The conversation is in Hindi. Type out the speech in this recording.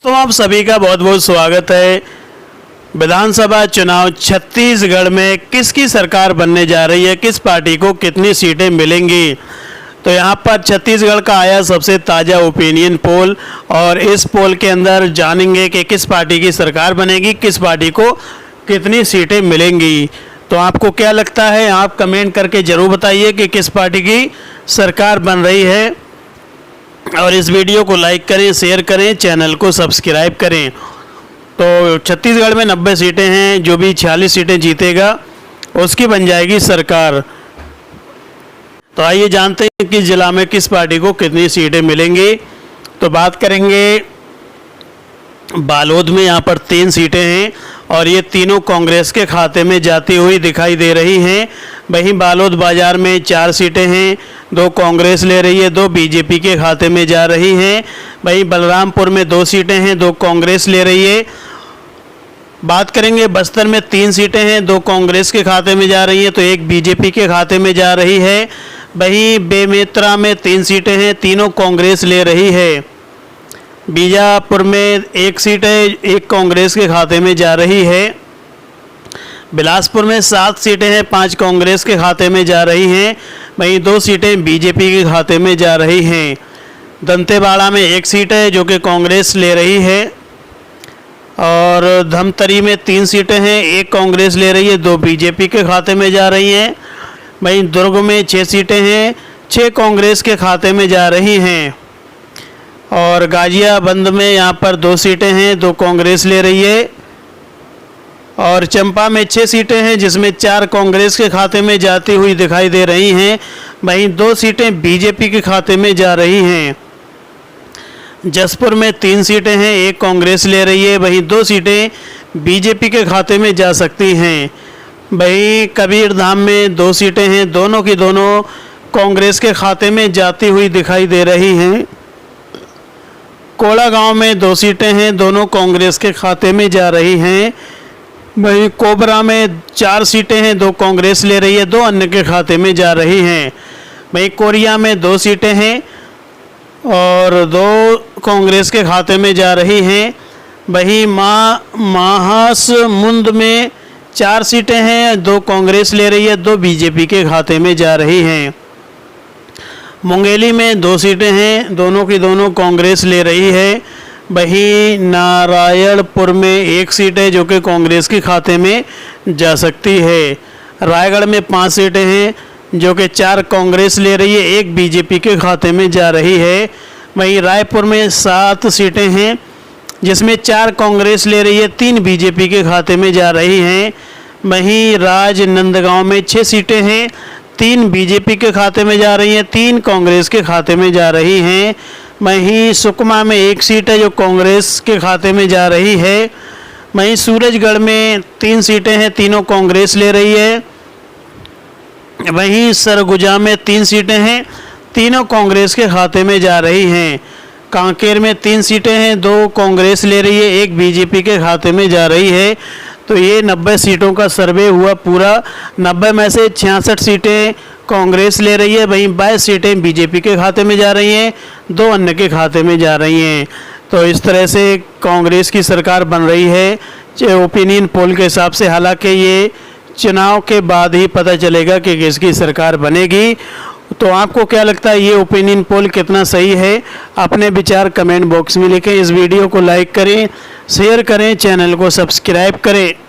तो आप सभी का बहुत बहुत स्वागत है। विधानसभा चुनाव छत्तीसगढ़ में किसकी सरकार बनने जा रही है, किस पार्टी को कितनी सीटें मिलेंगी। तो यहाँ पर छत्तीसगढ़ का आया सबसे ताज़ा ओपिनियन पोल और इस पोल के अंदर जानेंगे कि किस पार्टी की सरकार बनेगी, किस पार्टी को कितनी सीटें मिलेंगी। तो आपको क्या लगता है, आप कमेंट करके ज़रूर बताइए कि किस पार्टी की सरकार बन रही है। और इस वीडियो को लाइक करें, शेयर करें, चैनल को सब्सक्राइब करें। तो छत्तीसगढ़ में 90 सीटें हैं, जो भी 46 सीटें जीतेगा उसकी बन जाएगी सरकार। तो आइए जानते हैं किस जिला में किस पार्टी को कितनी सीटें मिलेंगी। तो बात करेंगे बालोद में, यहाँ पर 3 सीटें हैं और ये तीनों कांग्रेस के खाते में जाती हुई दिखाई दे रही हैं। वहीं बालोद बाज़ार में 4 सीटें हैं, 2 कांग्रेस ले रही है, 2 बीजेपी के खाते में जा रही हैं। वहीं बलरामपुर में 2 सीटें हैं, 2 कांग्रेस ले रही है। बात करेंगे बस्तर में 3 सीटें हैं, 2 कांग्रेस के खाते में जा रही हैं तो 1 बीजेपी के खाते में जा रही है। वहीं बेमेतरा में 3 सीटें हैं, तीनों कांग्रेस ले रही है। बीजापुर में 1 सीट है, 1 कांग्रेस के खाते में जा रही है। बिलासपुर में 7 सीटें हैं, 5 कांग्रेस के खाते में जा रही हैं। वहीं 2 सीटें बीजेपी के खाते में जा रही हैं। दंतेवाड़ा में 1 सीट है जो कि कांग्रेस ले रही है। और धमतरी में 3 सीटें हैं, 1 कांग्रेस ले रही है, 2 बीजेपी के खाते में जा रही हैं। वहीं दुर्ग में 6 सीटें हैं, 6 कांग्रेस के खाते में जा रही हैं। और गाजियाबंद में यहाँ पर 2 सीटें हैं, 2 कांग्रेस ले रही है। और चंपा में 6 सीटें हैं जिसमें 4 कांग्रेस के खाते में जाती हुई दिखाई दे रही हैं। वहीं 2 सीटें बीजेपी के खाते में जा रही हैं। जसपुर में 3 सीटें हैं, 1 कांग्रेस ले रही है, वहीं 2 सीटें बीजेपी के खाते में जा सकती हैं। वहीं कबीरधाम में 2 सीटें हैं, दोनों की दोनों कांग्रेस के खाते में जाती हुई दिखाई दे रही हैं। कोलागांव में 2 सीटें हैं, दोनों कांग्रेस के खाते में जा रही हैं। वहीं कोबरा में 4 सीटें हैं, 2 कांग्रेस ले रही है, 2 अन्य के खाते में जा रही हैं। वहीं कोरिया में 2 सीटें हैं और 2 कांग्रेस के खाते में जा रही हैं। वहीं महासमुंद में 4 सीटें हैं, 2 कांग्रेस ले रही है, 2 बीजेपी के खाते में जा रही हैं। मुंगेली में 2 सीटें हैं, दोनों की दोनों कांग्रेस ले रही है। वहीं नारायणपुर में 1 सीट है जो कि कांग्रेस के खाते में जा सकती है। रायगढ़ में 5 सीटें हैं जो कि 4 कांग्रेस ले रही है, 1 बीजेपी के खाते में जा रही है। वहीं रायपुर में 7 सीटें हैं जिसमें 4 कांग्रेस ले रही है, 3 बीजेपी के खाते में जा रही हैं। वहीं राजनांदगांव में 6 सीटें हैं, 3 बीजेपी के खाते में जा रही हैं, 3 कांग्रेस के खाते में जा रही हैं। वहीं सुकमा में 1 सीट है जो कांग्रेस के खाते में जा रही है। वहीं सूरजगढ़ में 3 सीटें हैं, तीनों कांग्रेस ले रही है। वहीं सरगुजा में 3 सीटें हैं, तीनों कांग्रेस के खाते में जा रही हैं। कांकेर में 3 सीटें हैं, 2 कांग्रेस ले रही है, 1 बीजेपी के खाते में जा रही है। तो ये 90 सीटों का सर्वे हुआ पूरा। 90 में से 66 सीटें कांग्रेस ले रही है, वहीं 22 सीटें बीजेपी के खाते में जा रही हैं, 2 अन्य के खाते में जा रही हैं। तो इस तरह से कांग्रेस की सरकार बन रही है ओपिनियन पोल के हिसाब से। हालांकि ये चुनाव के बाद ही पता चलेगा कि किसकी सरकार बनेगी। तो आपको क्या लगता है, ये ओपिनियन पोल कितना सही है? अपने विचार कमेंट बॉक्स में लिखें। इस वीडियो को लाइक करें, शेयर करें, चैनल को सब्सक्राइब करें।